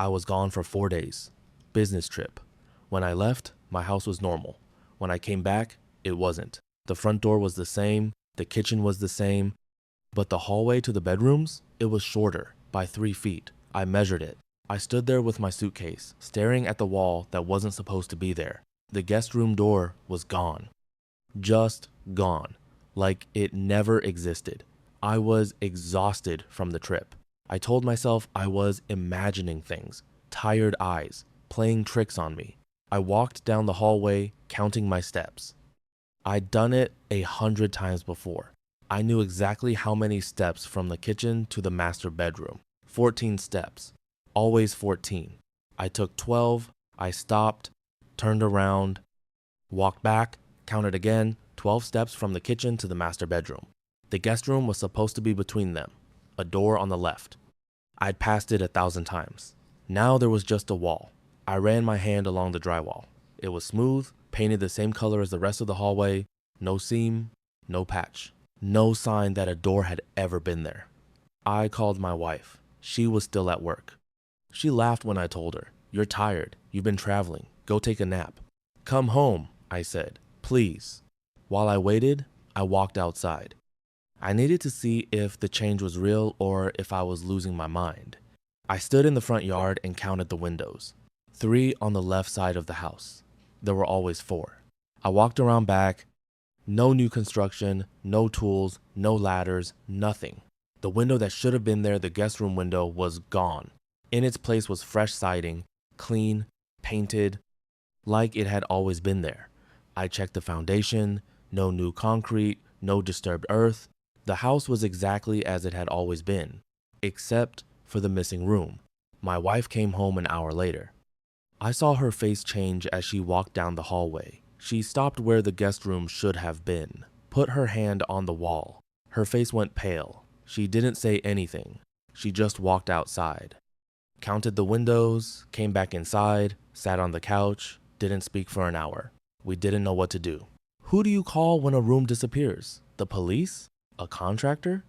I was gone for 4 days. Business trip. When I left, my house was normal. When I came back, it wasn't. The front door was the same, the kitchen was the same, but the hallway to the bedrooms, it was shorter by 3 feet. I measured it. I stood there with my suitcase, staring at the wall that wasn't supposed to be there. The guest room door was gone. Just gone. Like it never existed. I was exhausted from the trip. I told myself I was imagining things, tired eyes, playing tricks on me. I walked down the hallway, counting my steps. I'd done it 100 times before. I knew exactly how many steps from the kitchen to the master bedroom. 14 steps. Always 14. I took 12, I stopped, turned around, walked back, counted again, 12 steps from the kitchen to the master bedroom. The guest room was supposed to be between them, a door on the left. I'd passed it 1,000 times. Now there was just a wall. I ran my hand along the drywall. It was smooth, painted the same color as the rest of the hallway, no seam, no patch, no sign that a door had ever been there. I called my wife. She was still at work. She laughed when I told her, "You're tired. You've been traveling. Go take a nap." "Come home," I said, "please." While I waited, I walked outside. I needed to see if the change was real or if I was losing my mind. I stood in the front yard and counted the windows. 3 on the left side of the house. There were always 4. I walked around back. No new construction, no tools, no ladders, nothing. The window that should have been there, the guest room window, was gone. In its place was fresh siding, clean, painted, like it had always been there. I checked the foundation, no new concrete, no disturbed earth. The house was exactly as it had always been, except for the missing room. My wife came home an hour later. I saw her face change as she walked down the hallway. She stopped where the guest room should have been, put her hand on the wall. Her face went pale. She didn't say anything. She just walked outside, counted the windows, came back inside, sat on the couch, didn't speak for an hour. We didn't know what to do. Who do you call when a room disappears? The police? A contractor?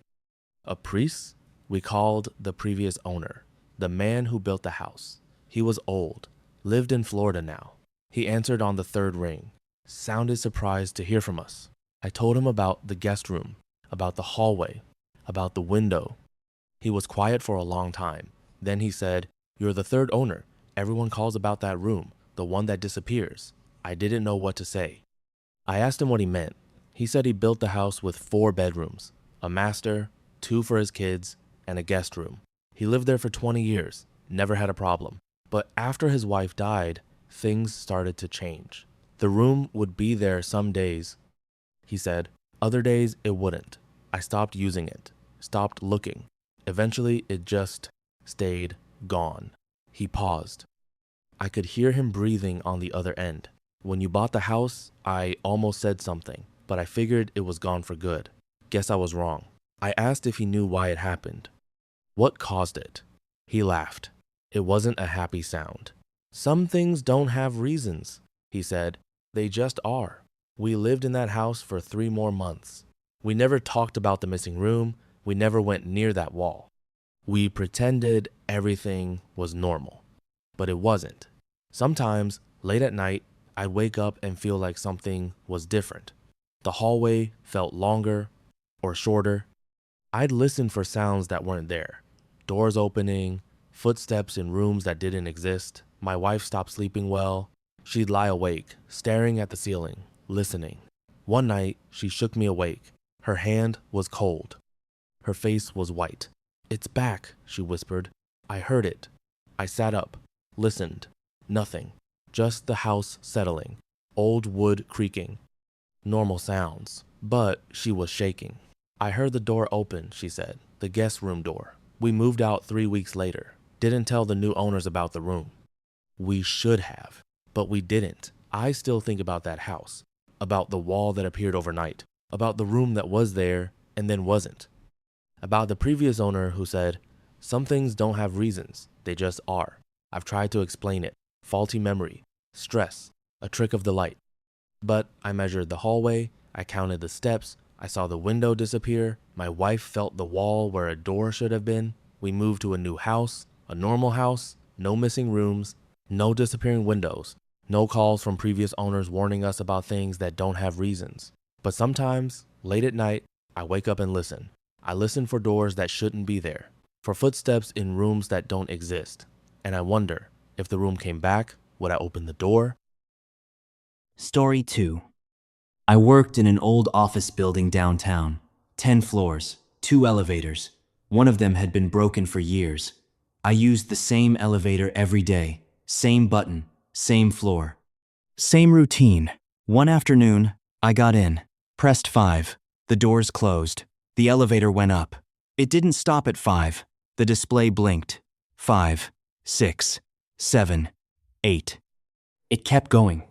A priest? We called the previous owner, the man who built the house. He was old, lived in Florida now. He answered on the 3rd ring, sounded surprised to hear from us. I told him about the guest room, about the hallway, about the window. He was quiet for a long time. Then he said, "You're the 3rd owner. Everyone calls about that room, the one that disappears." I didn't know what to say. I asked him what he meant. He said he built the house with 4 bedrooms, a master, 2 for his kids, and a guest room. He lived there for 20 years, never had a problem. But after his wife died, things started to change. The room would be there some days, he said. Other days, it wouldn't. I stopped using it, stopped looking. Eventually, it just stayed gone. He paused. I could hear him breathing on the other end. When you bought the house, I almost said something, but I figured it was gone for good. Guess I was wrong. I asked if he knew why it happened. What caused it? He laughed. It wasn't a happy sound. "Some things don't have reasons," he said. "They just are." We lived in that house for 3 more months. We never talked about the missing room. We never went near that wall. We pretended everything was normal, but it wasn't. Sometimes, late at night, I'd wake up and feel like something was different. The hallway felt longer or shorter. I'd listen for sounds that weren't there. Doors opening, footsteps in rooms that didn't exist. My wife stopped sleeping well. She'd lie awake, staring at the ceiling, listening. One night, she shook me awake. Her hand was cold. Her face was white. "It's back," she whispered. I heard it. I sat up, listened. Nothing. Just the house settling, old wood creaking. Normal sounds. But she was shaking. "I heard the door open," she said. "The guest room door. We moved out 3 weeks later. Didn't tell the new owners about the room. We should have, but we didn't. I still think about that house, about the wall that appeared overnight, about the room that was there and then wasn't, about the previous owner who said, 'Some things don't have reasons, they just are.' I've tried to explain it. Faulty memory, stress, a trick of the light. But I measured the hallway, I counted the steps, I saw the window disappear, my wife felt the wall where a door should have been. We moved to a new house, a normal house, No missing rooms, no disappearing windows, no calls from previous owners warning us about things that don't have reasons. But sometimes, late at night, I wake up and listen. I listen for doors that shouldn't be there, for footsteps in rooms that don't exist. And I wonder, if the room came back, would I open the door? Story 2. I worked in an old office building downtown. 10 floors, 2 elevators. One of them had been broken for years. I used the same elevator every day, same button, same floor. Same routine. One afternoon, I got in, pressed 5. The doors closed. The elevator went up. It didn't stop at 5. The display blinked. 5, 6, 7, 8. It kept going.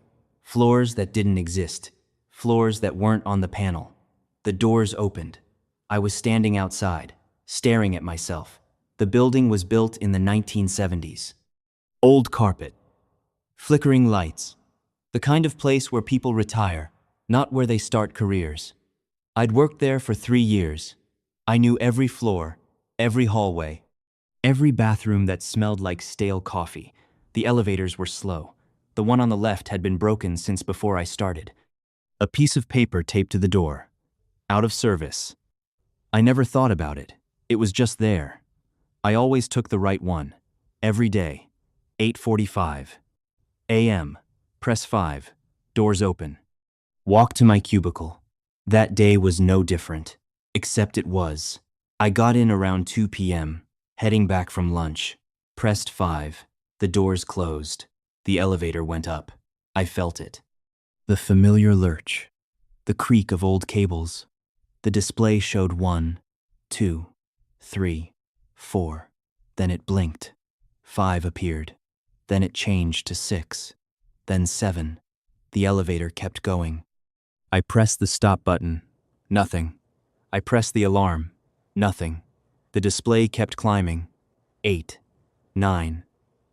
Floors that didn't exist. Floors that weren't on the panel. The doors opened. I was standing outside, staring at myself. The building was built in the 1970s. Old carpet. Flickering lights. The kind of place where people retire, not where they start careers. I'd worked there for 3 years. I knew every floor, every hallway, every bathroom that smelled like stale coffee. The elevators were slow. The one on the left had been broken since before I started. A piece of paper taped to the door. Out of service. I never thought about it. It was just there. I always took the right one. Every day. 8:45 a.m. Press 5. Doors open. Walk to my cubicle. That day was no different. Except it was. I got in around 2 p.m., heading back from lunch. Pressed 5. The doors closed. The elevator went up. I felt it. The familiar lurch. The creak of old cables. The display showed 1, 2, 3, 4. Then it blinked. 5 appeared. Then it changed to 6. Then 7. The elevator kept going. I pressed the stop button. Nothing. I pressed the alarm. Nothing. The display kept climbing. 8, 9,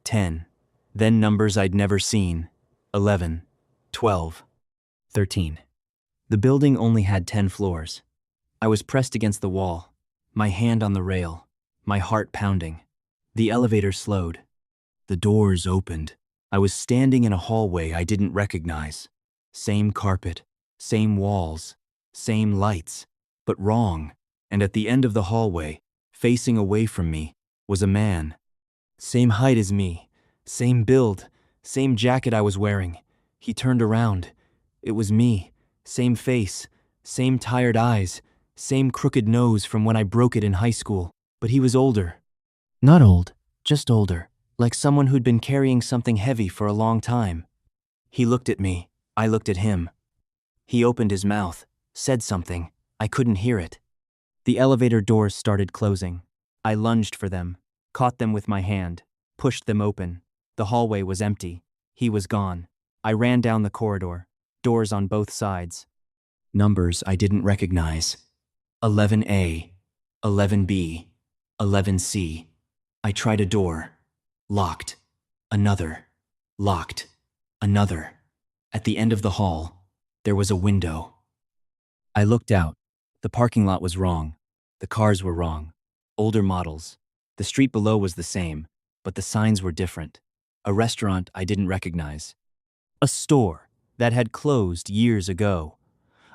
10. Then numbers I'd never seen. 11, 12, 13. The building only had 10 floors. I was pressed against the wall, my hand on the rail, my heart pounding. The elevator slowed. The doors opened. I was standing in a hallway I didn't recognize. Same carpet, same walls, same lights, but wrong. And at the end of the hallway, facing away from me, was a man. Same height as me, same build, same jacket I was wearing. He turned around. It was me. Same face, same tired eyes, same crooked nose from when I broke it in high school. But he was older. Not old, just older, like someone who'd been carrying something heavy for a long time. He looked at me. I looked at him. He opened his mouth, said something. I couldn't hear it. The elevator doors started closing. I lunged for them, caught them with my hand, pushed them open. The hallway was empty. He was gone. I ran down the corridor, doors on both sides. Numbers I didn't recognize. 11A, 11B, 11C. I tried a door. Locked. Another. Locked. Another. At the end of the hall, there was a window. I looked out. The parking lot was wrong. The cars were wrong. Older models. The street below was the same, but the signs were different. A restaurant I didn't recognize. A store that had closed years ago.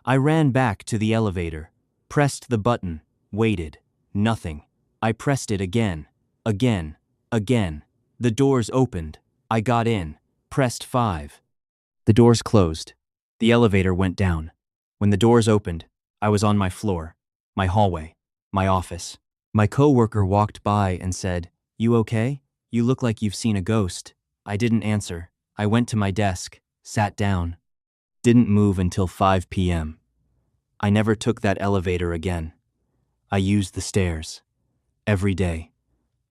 I ran back to the elevator, pressed the button, waited. Nothing. I pressed it again, again, again. The doors opened. I got in, pressed 5. The doors closed. The elevator went down. When the doors opened, I was on my floor, my hallway, my office. My coworker walked by and said, "You okay? You look like you've seen a ghost." I didn't answer. I went to my desk, sat down. Didn't move until 5 p.m. I never took that elevator again. I used the stairs. Every day.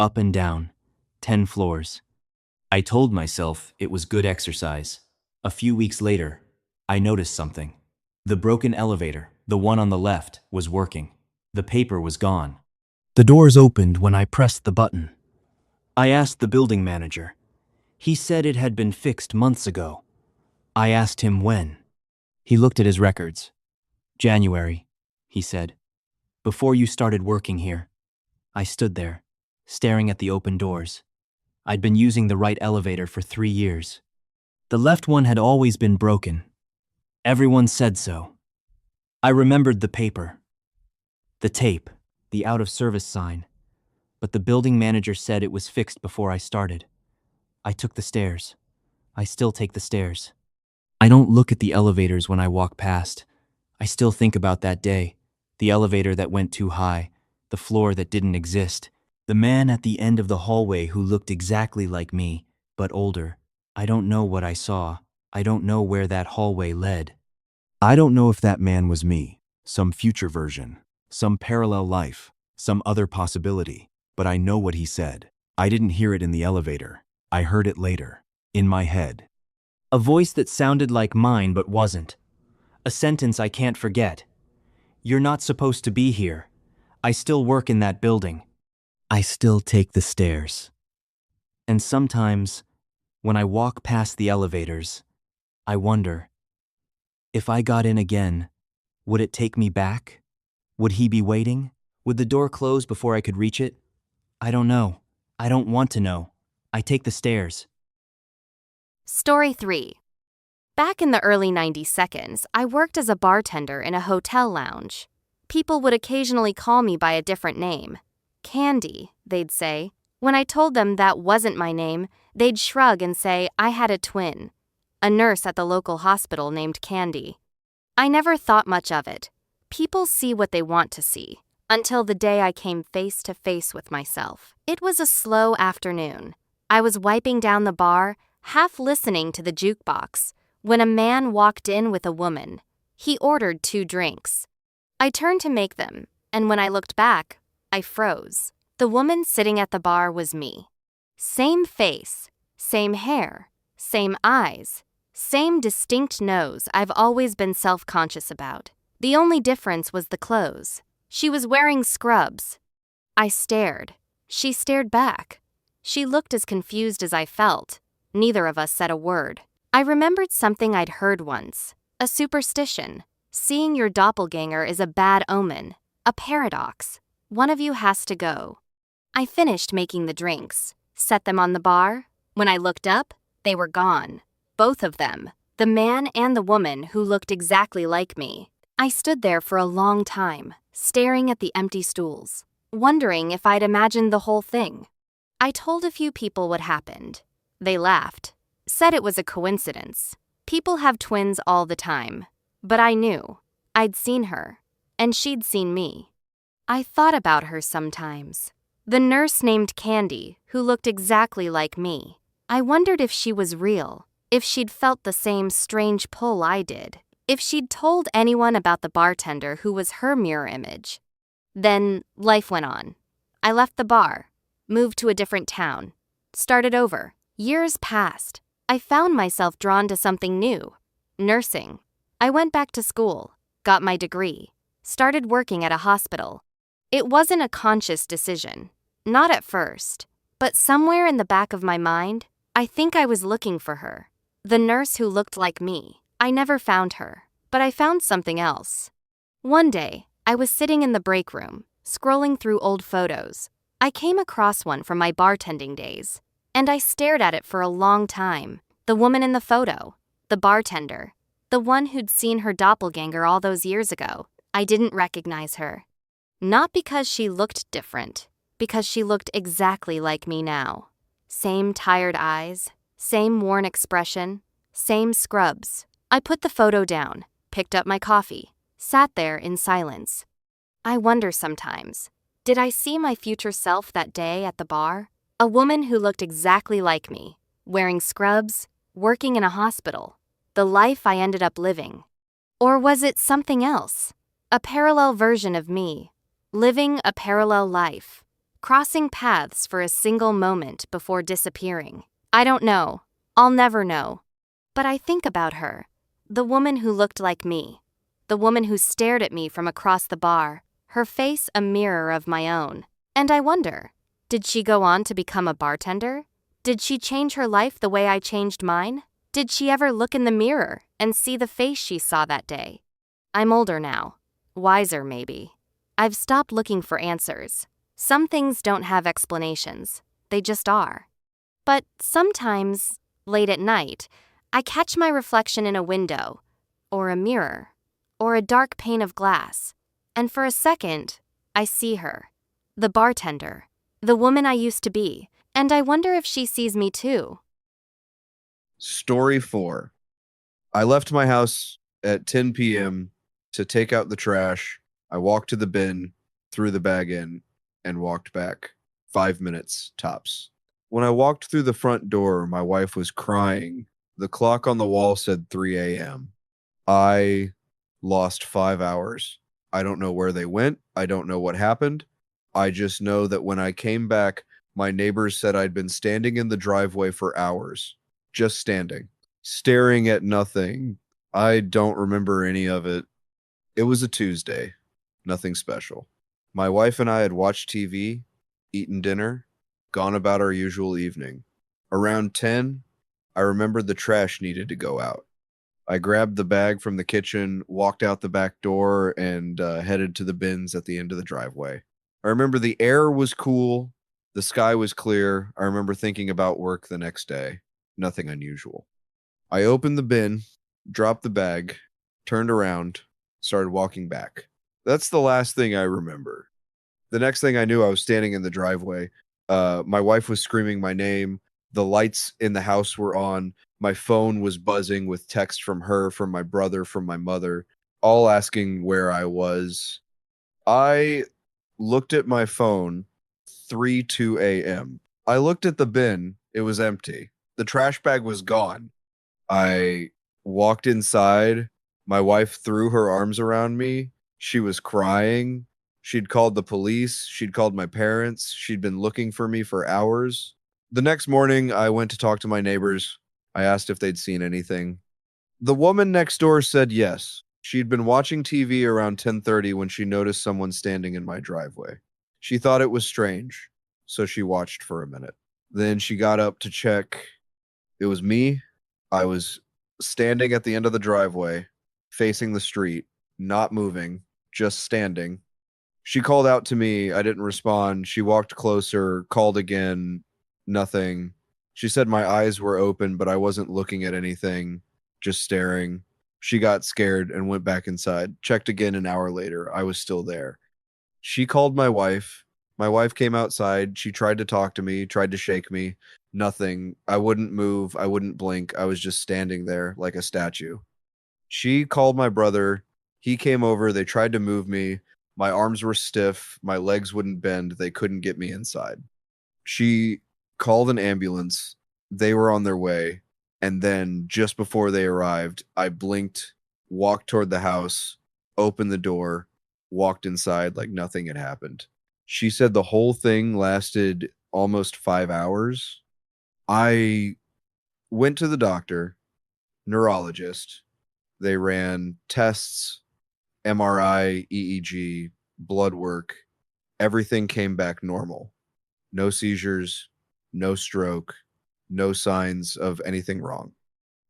Up and down. 10 floors. I told myself it was good exercise. A few weeks later, I noticed something. The broken elevator, the one on the left, was working. The paper was gone. The doors opened when I pressed the button. I asked the building manager. He said it had been fixed months ago. I asked him when. He looked at his records. January, he said. Before you started working here. I stood there, staring at the open doors. I'd been using the right elevator for 3 years. The left one had always been broken. Everyone said so. I remembered the paper, the tape, the out-of-service sign, but the building manager said it was fixed before I started. I took the stairs. I still take the stairs. I don't look at the elevators when I walk past. I still think about that day, the elevator that went too high, the floor that didn't exist, the man at the end of the hallway who looked exactly like me, but older. I don't know what I saw. I don't know where that hallway led. I don't know if that man was me, some future version, some parallel life, some other possibility, but I know what he said. I didn't hear it in the elevator. I heard it later, in my head. A voice that sounded like mine but wasn't. A sentence I can't forget. You're not supposed to be here. I still work in that building. I still take the stairs. And sometimes, when I walk past the elevators, I wonder, if I got in again, would it take me back? Would he be waiting? Would the door close before I could reach it? I don't know. I don't want to know. I take the stairs. Story 3. Back in the early 90s, I worked as a bartender in a hotel lounge. People would occasionally call me by a different name. Candy, they'd say. When I told them that wasn't my name, they'd shrug and say I had a twin, a nurse at the local hospital named Candy. I never thought much of it. People see what they want to see, until the day I came face to face with myself. It was a slow afternoon. I was wiping down the bar, half listening to the jukebox, when a man walked in with a woman. He ordered 2 drinks. I turned to make them, and when I looked back, I froze. The woman sitting at the bar was me. Same face, same hair, same eyes, same distinct nose I've always been self-conscious about. The only difference was the clothes. She was wearing scrubs. I stared. She stared back. She looked as confused as I felt. Neither of us said a word. I remembered something I'd heard once. A superstition. Seeing your doppelganger is a bad omen. A paradox. One of you has to go. I finished making the drinks, set them on the bar. When I looked up, they were gone. Both of them. The man and the woman who looked exactly like me. I stood there for a long time, staring at the empty stools, wondering if I'd imagined the whole thing. I told a few people what happened. They laughed, said it was a coincidence. People have twins all the time. But I knew. I'd seen her, and she'd seen me. I thought about her sometimes. The nurse named Candy, who looked exactly like me. I wondered if she was real, if she'd felt the same strange pull I did, if she'd told anyone about the bartender who was her mirror image. Then life went on. I left the bar, moved to a different town, started over. Years passed. I found myself drawn to something new, nursing. I went back to school, got my degree, started working at a hospital. It wasn't a conscious decision, not at first, but somewhere in the back of my mind, I think I was looking for her. The nurse who looked like me. I never found her, but I found something else. One day, I was sitting in the break room, scrolling through old photos. I came across one from my bartending days, and I stared at it for a long time. The woman in the photo, the bartender, the one who'd seen her doppelganger all those years ago. I didn't recognize her. Not because she looked different, because she looked exactly like me now. Same tired eyes, same worn expression, same scrubs. I put the photo down, picked up my coffee, sat there in silence. I wonder sometimes, did I see my future self that day at the bar? A woman who looked exactly like me, wearing scrubs, working in a hospital. The life I ended up living. Or was it something else? A parallel version of me, living a parallel life, crossing paths for a single moment before disappearing. I don't know. I'll never know. But I think about her, the woman who looked like me, the woman who stared at me from across the bar, her face a mirror of my own. And I wonder, did she go on to become a bartender? Did she change her life the way I changed mine? Did she ever look in the mirror and see the face she saw that day? I'm older now. Wiser, maybe. I've stopped looking for answers. Some things don't have explanations. They just are. But sometimes, late at night, I catch my reflection in a window, or a mirror, or a dark pane of glass, and for a second, I see her, the bartender, the woman I used to be, and I wonder if she sees me too. Story 4. I left my house at 10 p.m. to take out the trash. I walked to the bin, threw the bag in, and walked back. 5 minutes tops. When I walked through the front door, my wife was crying. The clock on the wall said 3 a.m. I lost 5 hours. I don't know where they went. I don't know what happened. I just know that when I came back, my neighbors said I'd been standing in the driveway for hours. Just standing, staring at nothing. I don't remember any of it. It was a Tuesday. Nothing special. My wife and I had watched TV, eaten dinner, gone about our usual evening. Around 10, I remembered the trash needed to go out. I grabbed the bag from the kitchen, walked out the back door, and headed to the bins at the end of the driveway. I remember the air was cool, the sky was clear. I remember thinking about work the next day. Nothing unusual. I opened the bin, dropped the bag, turned around, started walking back. That's the last thing I remember. The next thing I knew, I was standing in the driveway. My wife was screaming my name. The lights in the house were on. My phone was buzzing with text from her, from my brother, from my mother, all asking where I was. I looked at my phone 3:02 a.m. I looked at the bin. It was empty. The trash bag was gone. I walked inside. My wife threw her arms around me. She was crying. She'd called the police. She'd called my parents. She'd been looking for me for hours. The next morning, I went to talk to my neighbors. I asked if they'd seen anything. The woman next door said yes. She'd been watching TV around 10:30 when she noticed someone standing in my driveway. She thought it was strange, so she watched for a minute. Then she got up to check. It was me. I was standing at the end of the driveway, facing the street, not moving, just standing. She called out to me. I didn't respond. She walked closer, called again, nothing. She said my eyes were open, but I wasn't looking at anything, just staring. She got scared and went back inside. Checked again an hour later. I was still there. She called my wife. My wife came outside. She tried to talk to me, tried to shake me. Nothing. I wouldn't move. I wouldn't blink. I was just standing there like a statue. She called my brother. He came over. They tried to move me. My arms were stiff. My legs wouldn't bend. They couldn't get me inside. She called an ambulance. They were on their way. And then just before they arrived, I blinked, walked toward the house, opened the door, walked inside like nothing had happened. She said the whole thing lasted almost 5 hours. I went to the doctor, neurologist. They ran tests, MRI, EEG, blood work. Everything came back normal. No seizures, no stroke, no signs of anything wrong.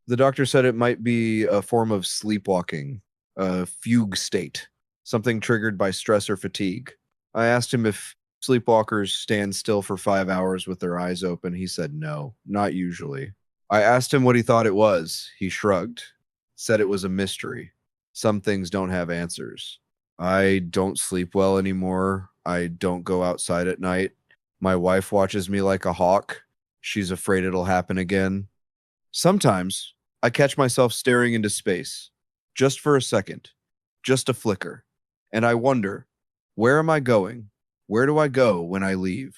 The doctor said it might be a form of sleepwalking, a fugue state, something triggered by stress or fatigue. I asked him if sleepwalkers stand still for 5 hours with their eyes open. He said no, not usually. I asked him what he thought it was. He shrugged, said it was a mystery. Some things don't have answers. I don't sleep well anymore. I don't go outside at night. My wife watches me like a hawk. She's afraid it'll happen again. Sometimes I catch myself staring into space, just for a second, just a flicker, and I wonder, where am I going? Where do I go when I leave?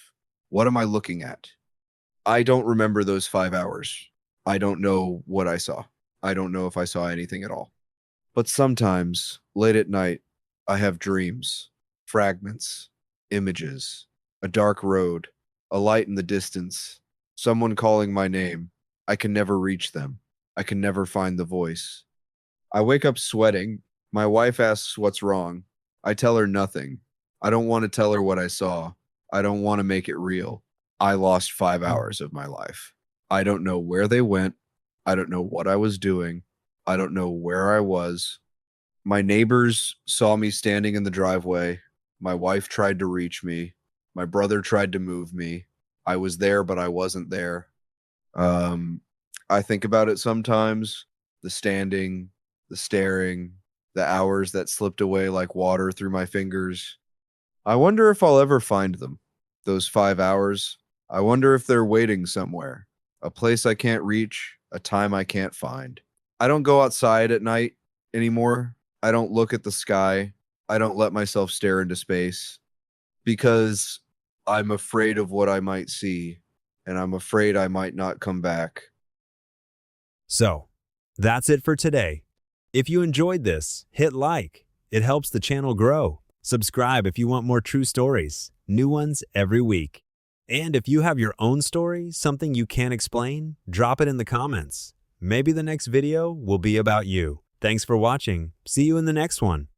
What am I looking at? I don't remember those 5 hours. I don't know what I saw. I don't know if I saw anything at all. But sometimes, late at night, I have dreams, fragments, images, a dark road, a light in the distance, someone calling my name. I can never reach them. I can never find the voice. I wake up sweating. My wife asks what's wrong. I tell her nothing. I don't want to tell her what I saw. I don't want to make it real. I lost 5 hours of my life. I don't know where they went. I don't know what I was doing. I don't know where I was. My neighbors saw me standing in the driveway. My wife tried to reach me. My brother tried to move me. I was there, but I wasn't there. Um, I think about it sometimes, the standing, the staring, the hours that slipped away like water through my fingers. I wonder if I'll ever find them. Those 5 hours. I wonder if they're waiting somewhere. A place I can't reach, a time I can't find. I don't go outside at night anymore. I don't look at the sky. I don't let myself stare into space because I'm afraid of what I might see, and I'm afraid I might not come back. So, that's it for today. If you enjoyed this, hit like. It helps the channel grow. Subscribe if you want more true stories, new ones every week. And if you have your own story, something you can't explain, drop it in the comments. Maybe the next video will be about you. Thanks for watching. See you in the next one.